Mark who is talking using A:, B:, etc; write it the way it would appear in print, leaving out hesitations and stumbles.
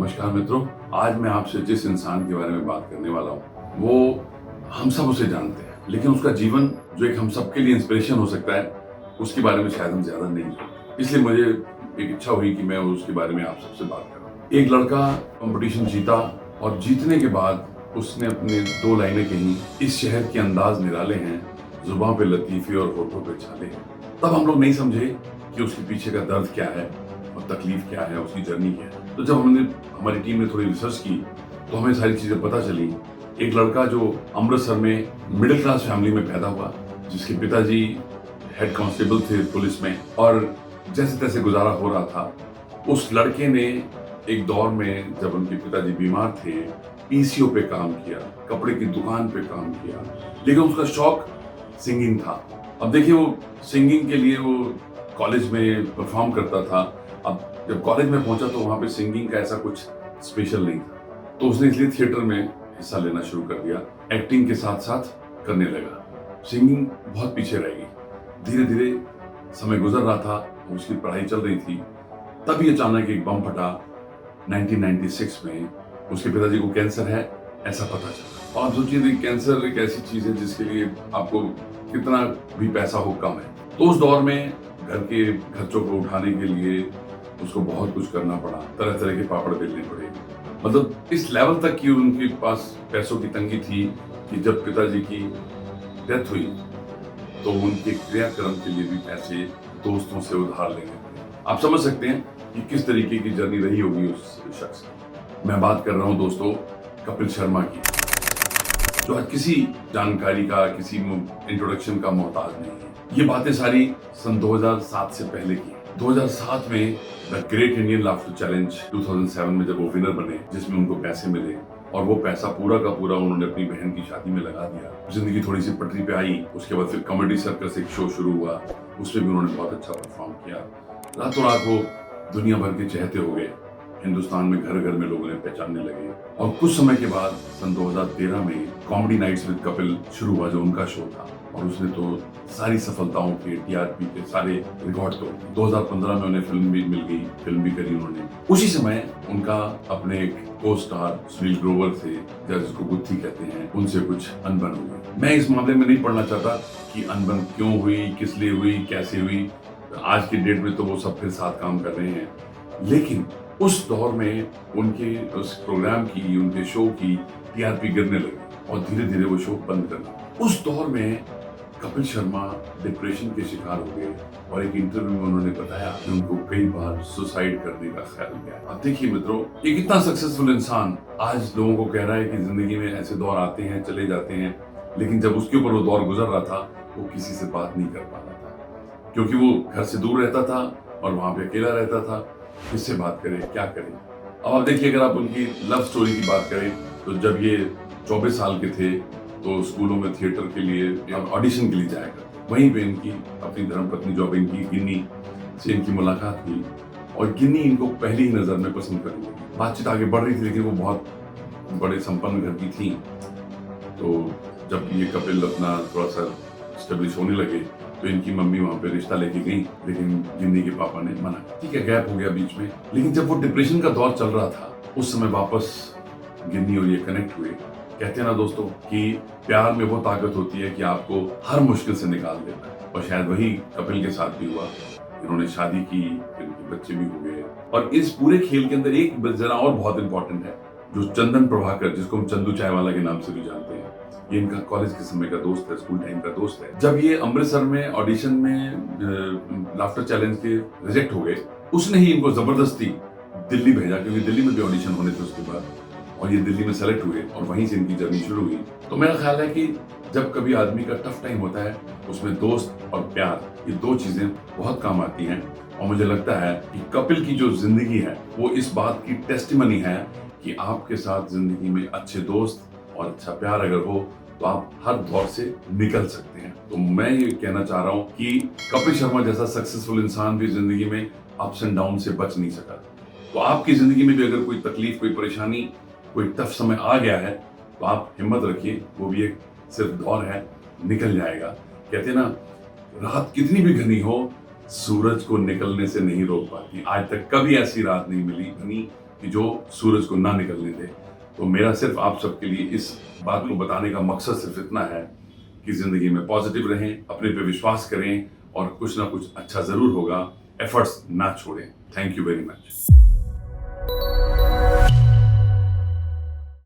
A: नमस्कार मित्रों, आज मैं आपसे जिस इंसान के बारे में बात करने वाला हूँ वो हम सब उसे जानते हैं, लेकिन उसका जीवन जो एक हम सबके लिए इंस्पिरेशन हो सकता है उसके बारे में शायद हम ज्यादा नहीं जानते। इसलिए मुझे एक इच्छा हुई कि मैं उसके बारे में आप सबसे बात करूँ। एक लड़का कंपटीशन जीता और जीतने के बाद उसने अपने दो लाइनें कही, इस शहर के अंदाज निराले हैं, जुबां पे लतीफे और होठों पे छाले हैं। तब हम लोग नहीं समझे कि उसके पीछे का दर्द क्या है और तकलीफ क्या है, उसकी जर्नी क्या है। तो जब हमारी टीम ने थोड़ी रिसर्च की तो हमें सारी चीजें पता चली। एक लड़का जो अमृतसर में मिडिल क्लास फैमिली में पैदा हुआ, जिसके पिताजी हेड कांस्टेबल थे पुलिस में, और जैसे तैसे गुजारा हो रहा था। उस लड़के ने एक दौर में जब उनके पिताजी बीमार थे, पीसीओ पे काम किया, कपड़े की दुकान पे काम किया, लेकिन उसका शौक सिंगिंग था। अब देखिए, वो सिंगिंग के लिए वो कॉलेज में परफॉर्म करता था। अब जब कॉलेज में पहुंचा तो वहां पे सिंगिंग का ऐसा कुछ स्पेशल नहीं था, तो उसने इसलिए थिएटर में हिस्सा लेना शुरू कर दिया। एक्टिंग के साथ साथ करने लगा। सिंगिंग बहुत पीछे रह गई। धीरे धीरे समय गुजर रहा था, उसकी पढ़ाई चल रही थी, तभी अचानक एक बम फटा 1996 में। उसके पिताजी को कैंसर है ऐसा पता चला। और आप सोचिए, कैंसर एक ऐसी चीज है जिसके लिए आपको कितना भी पैसा हो कम है। तो उस दौर में घर के खर्चों को उठाने के लिए उसको बहुत कुछ करना पड़ा, तरह तरह के पापड़ बेलने पड़े। मतलब इस लेवल तक की उनके पास पैसों की तंगी थी कि जब पिताजी की डेथ हुई तो उनके क्रियाक्रम के लिए भी पैसे दोस्तों से उधार लेने पड़े। आप समझ सकते हैं कि किस तरीके की जर्नी रही होगी उस शख्स की। मैं बात कर रहा हूं दोस्तों कपिल शर्मा की, जो आज किसी जानकारी का, किसी इंट्रोडक्शन का मोहताज नहीं है। ये बातें सारी सन 2007 से पहले की। 2007 में the great Indian laughter challenge 2007 में जब वो विनर बने, जिसमें उनको पैसे मिले, और वो पैसा पूरा का पूरा उन्होंने अपनी बहन की शादी में लगा दिया। जिंदगी थोड़ी सी पटरी पे आई। उसके बाद फिर कॉमेडी सर्कस एक शो शुरू हुआ, उसमें भी उन्होंने बहुत अच्छा परफॉर्म किया। रातों रात वो दुनिया भर के चहेते हो गए। हिंदुस्तान में घर घर में लोगों ने पहचानने लगे। और कुछ समय के बाद सन 2013 में कॉमेडी नाइट्स विद कपिल शुरू हुआ, जो उनका शो था, और उसने तो सारी सफलताओं के, टीआरपी के सारे रिकॉर्ड तोड़ दिए। 2015 में उन्हें फिल्म भी मिल गई, फिल्म भी करी उन्होंने। उसी समय उनका अपने एक को स्टार सुनील ग्रोवर थे, जिसको गुत्थी कहते हैं, उनसे कुछ अनबन हुई। मैं इस मामले में नहीं पढ़ना चाहता कि अनबन क्यों हुई, किस लिए हुई, कैसे हुई। आज की डेट में तो वो सब फिर साथ काम कर रहे हैं, लेकिन उस दौर में उनके उस प्रोग्राम की, उनके शो की टीआरपी गिरने लगी और धीरे धीरे वो शो बंद करना। उस दौर में कपिल शर्मा डिप्रेशन के शिकार हो गए और एक इंटरव्यू में उन्होंने बताया कि उनको कई बार सुसाइड करने का ख्याल गया। अब देखिए मित्रों, एक इतना सक्सेसफुल इंसान आज लोगों को कह रहा है कि जिंदगी में ऐसे दौर आते हैं, चले जाते हैं, लेकिन जब उसके ऊपर वो दौर गुजर रहा था वो किसी से बात नहीं कर पा रहा था, क्योंकि वो घर से दूर रहता था और वहां पे अकेला रहता था। किससे बात करे, क्या करे। अब आप देखिए, अगर आप उनकी लव स्टोरी की बात करें तो जब ये 24 साल के थे तो स्कूलों में थिएटर के लिए ऑडिशन के लिए जाया करते। वहीं पे इनकी अपनी धर्मपत्नी जो इनकी गिन्नी से इनकी मुलाकात हुई, और गिन्नी इनको पहली ही नजर में पसंद कर ली। बातचीत आगे बढ़ रही थी, लेकिन वो बहुत बड़े संपन्न घर की थी। तो जब ये कपिल अपना थोड़ा सा स्टेब्लिश होने लगे तो इनकी मम्मी वहां पे रिश्ता लेके गई, लेकिन गिन्नी के पापा ने मना। ठीक है, गैप हो गया बीच में, लेकिन जब वो डिप्रेशन का दौर चल रहा था उस समय वापस गिन्नी और ये कनेक्ट हुए। कहते हैं ना दोस्तों कि प्यार में वो ताकत होती है कि आपको हर मुश्किल से निकाल देता है, और शायद वही कपिल के साथ भी हुआ। इन्होंने शादी की, इनके बच्चे भी हो गए। और इस पूरे खेल के अंदर एक जरा और बहुत इंपॉर्टेंट है, जो चंदन प्रभाकर, जिसको हम चंदू चाय वाला के नाम से भी जानते हैं, ये इनका कॉलेज के समय का दोस्त है, स्कूल टाइम का दोस्त है। जब ये अमृतसर में ऑडिशन में लाफ्टर चैलेंज के रिजेक्ट हो गए, उसने ही इनको जबरदस्ती दिल्ली भेजा, क्योंकि दिल्ली में भी ऑडिशन होने थे उसके बाद, और ये दिल्ली में सेलेक्ट हुए और वहीं से इनकी जर्नी शुरू हुई। तो मेरा ख्याल है कि जब कभी आदमी का टफ टाइम होता है, उसमें दोस्त और प्यार, ये दो चीजें बहुत काम आती हैं। और मुझे लगता है कि कपिल की जो जिंदगी है वो इस बात की टेस्टिमनी है कि आपके साथ जिंदगी में अच्छे दोस्त और अच्छा प्यार अगर हो तो आप हर दौर से निकल सकते हैं। तो मैं ये कहना चाह रहा हूं कि कपिल शर्मा जैसा सक्सेसफुल इंसान भी जिंदगी में अप्स एंड डाउन से बच नहीं सका। तो आपकी जिंदगी में भी अगर कोई तकलीफ, कोई परेशानी, कोई टफ समय आ गया है तो आप हिम्मत रखिए, वो भी एक सिर्फ दौर है, निकल जाएगा। कहते हैं ना, रात कितनी भी घनी हो, सूरज को निकलने से नहीं रोक पाती। आज तक कभी ऐसी रात नहीं मिली बनी कि जो सूरज को ना निकलने दे। तो मेरा सिर्फ आप सबके लिए इस बात को बताने का मकसद सिर्फ इतना है कि जिंदगी में पॉजिटिव रहें, अपने पे विश्वास करें और कुछ ना कुछ अच्छा जरूर होगा। एफर्ट्स ना छोड़ें। Thank you very much.